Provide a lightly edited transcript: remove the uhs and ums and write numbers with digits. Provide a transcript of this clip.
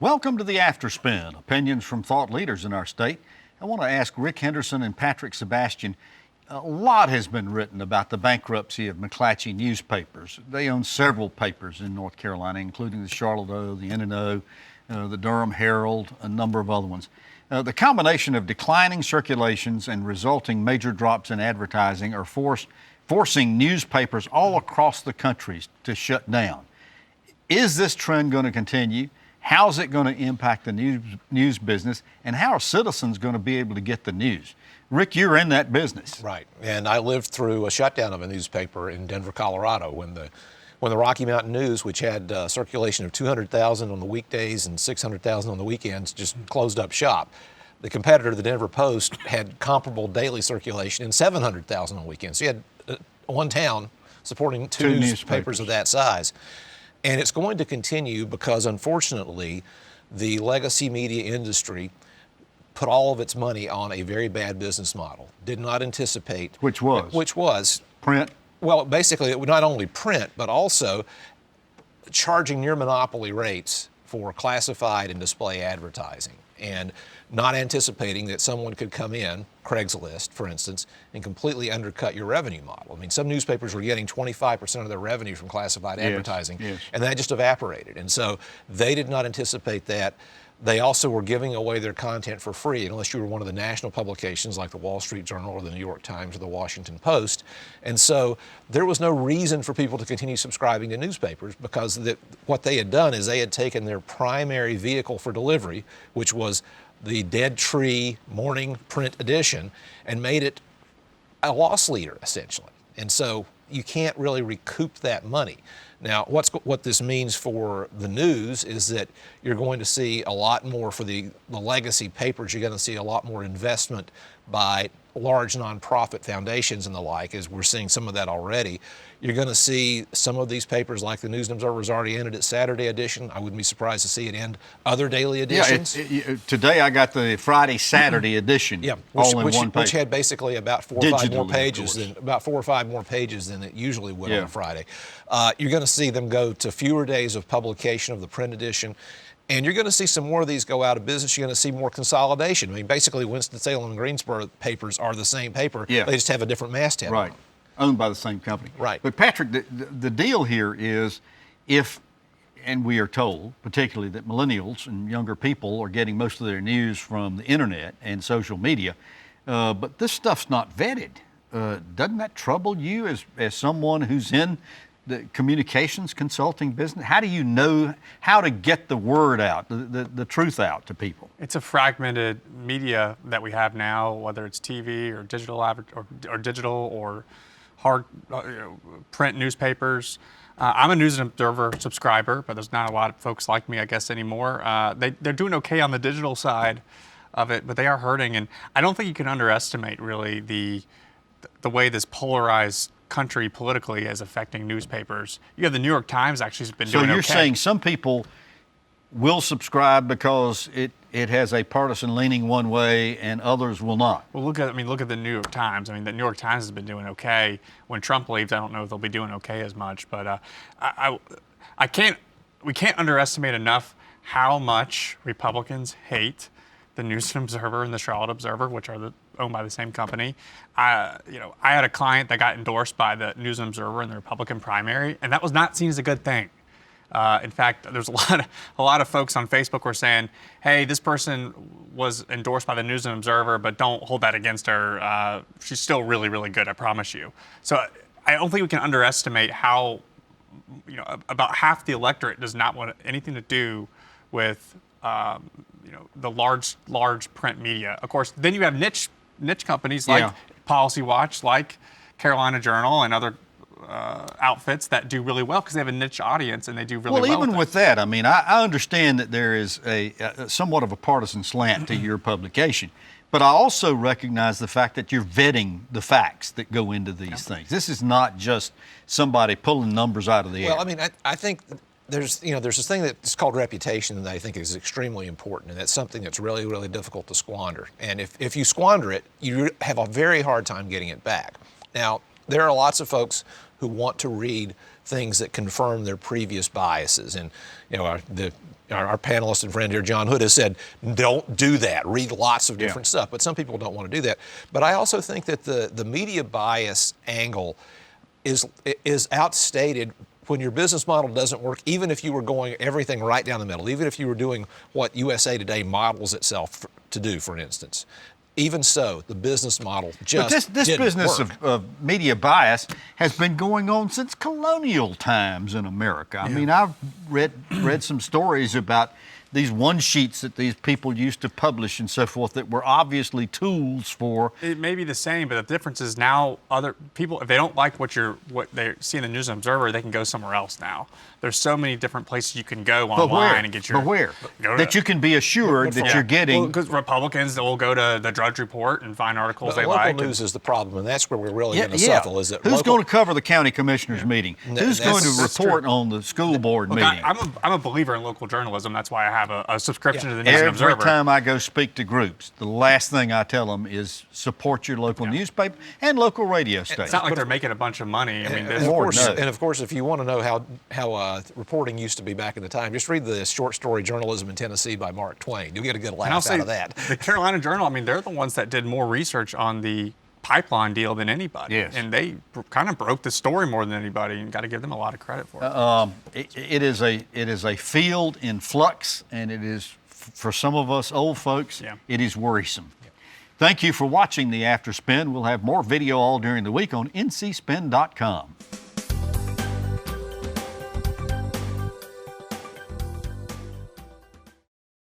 Welcome to the Afterspin, opinions from thought leaders in our state. I want to ask Rick Henderson and Patrick Sebastian. A lot has been written about the bankruptcy of McClatchy newspapers. They own several papers in North Carolina, including the Charlotte O, the N&O, the Durham Herald, a number of other ones. The combination of declining circulations and resulting major drops in advertising are forcing newspapers all across the country to shut down. Is this trend going to continue? How's it going to impact the news business? And how are citizens going to be able to get the news? Rick, you're in that business. Right. And I lived through a shutdown of a newspaper in Denver, Colorado, when the Rocky Mountain News, which had a circulation of 200,000 on the weekdays and 600,000 on the weekends, just closed up shop. The competitor, the Denver Post, had comparable daily circulation and 700,000 on weekends. So you had one town supporting two newspapers of that size. And it's going to continue because, unfortunately, the legacy media industry put all of its money on a very bad business model. Did not anticipate. Which was? Print. Well, basically, it would not only print, but also charging near monopoly rates for classified and display advertising, and not anticipating that someone could come in, Craigslist, for instance, and completely undercut your revenue model. I mean, some newspapers were getting 25% of their revenue from classified advertising, and that just evaporated. And so they did not anticipate that. They also were giving away their content for free, unless you were one of the national publications like the Wall Street Journal or the New York Times or the Washington Post. And so there was no reason for people to continue subscribing to newspapers, because what they had done is they had taken their primary vehicle for delivery, which was the Dead Tree morning print edition, and made it a loss leader, essentially. And so you can't really recoup that money. Now, what this means for the news is that you're going to see a lot more for the legacy papers. You're going to see a lot more investment by large nonprofit foundations and the like, as we're seeing some of that already. You're going to see some of these papers, like the News and Observer, has already ended its Saturday edition. I wouldn't be surprised to see it end other daily editions. Yeah, today I got the Friday, Saturday edition, which had basically about four or five more pages than it usually would on a Friday. You're going to see them go to fewer days of publication of the print edition. And you're going to see some more of these go out of business. You're going to see more consolidation. I mean, basically, Winston-Salem and Greensboro papers are the same paper. Yeah. They just have a different masthead. Right. Owned by the same company. Right. But, Patrick, the deal here is and we are told, particularly, that millennials and younger people are getting most of their news from the internet and social media, but this stuff's not vetted. Doesn't that trouble you as someone who's in the communications consulting business? How do you know how to get the word out, the truth out to people? It's a fragmented media that we have now, whether it's TV or digital or hard print newspapers. I'm a News and Observer subscriber, but there's not a lot of folks like me, I guess, anymore. They're doing okay on the digital side of it, but they are hurting. And I don't think you can underestimate really the way this polarized country politically is affecting newspapers. You have the New York Times actually has been doing okay. So you're saying some people will subscribe because it has a partisan leaning one way and others will not? Well, look at the New York Times. I mean, the New York Times has been doing okay. When Trump leaves, I don't know if they'll be doing okay as much, but we can't underestimate enough how much Republicans hate the News and Observer and the Charlotte Observer, which are owned by the same company. I had a client that got endorsed by the News and Observer in the Republican primary, and that was not seen as a good thing. In fact, there's a lot of folks on Facebook were saying, "Hey, this person was endorsed by the News and Observer, but don't hold that against her. She's still really, really good, I promise you." So I don't think we can underestimate how, about half the electorate does not want anything to do with, the large print media. Of course, then you have niche companies like Policy Watch, like Carolina Journal, and other outfits that do really well because they have a niche audience and they do really well. Well, even with that, I mean, I understand that there is a somewhat of a partisan slant to your publication, but I also recognize the fact that you're vetting the facts that go into these things. This is not just somebody pulling numbers out of the air. Well, I mean, I think there's this thing that's called reputation that I think is extremely important, and that's something that's really, really difficult to squander. And if you squander it, you have a very hard time getting it back. Now, there are lots of folks who want to read things that confirm their previous biases. And our panelist and friend here, John Hood, has said, don't do that. Read lots of different stuff. But some people don't want to do that. But I also think that the media bias angle is outstated when your business model doesn't work, even if you were going everything right down the middle, even if you were doing what USA Today models itself to do, for instance. Even so, the business model just this didn't business work. of media bias has been going on since colonial times in America. I mean, I've read some stories about these one sheets that these people used to publish and so forth that were obviously tools for. It may be the same, but the difference is now other people, if they don't like what they see in the News and Observer, they can go somewhere else now. There's so many different places you can go online and get your. But where? That you can be assured that you're getting. Because Republicans will go to the Drudge Report and find articles they like. Local news is the problem, and that's where we're really going to suffer. Is that who's going to cover the county commissioners meeting? Who's going to report on the school board meeting? I'm a believer in local journalism. That's why I have a subscription to the News and Observer. Every time I go speak to groups, the last thing I tell them is support your local newspaper and local radio station. It's not like they're making a bunch of money. I mean, of course, if you want to know how reporting used to be back in the time, just read the short story Journalism in Tennessee by Mark Twain. You'll get a good laugh out of that. The Carolina Journal, I mean, they're the ones that did more research on the pipeline deal than anybody. Yes. And they kind of broke the story more than anybody, and got to give them a lot of credit for it. It is a field in flux, and it is, for some of us old folks, it is worrisome. Thank you for watching the After Spin. We'll have more video all during the week on ncspin.com.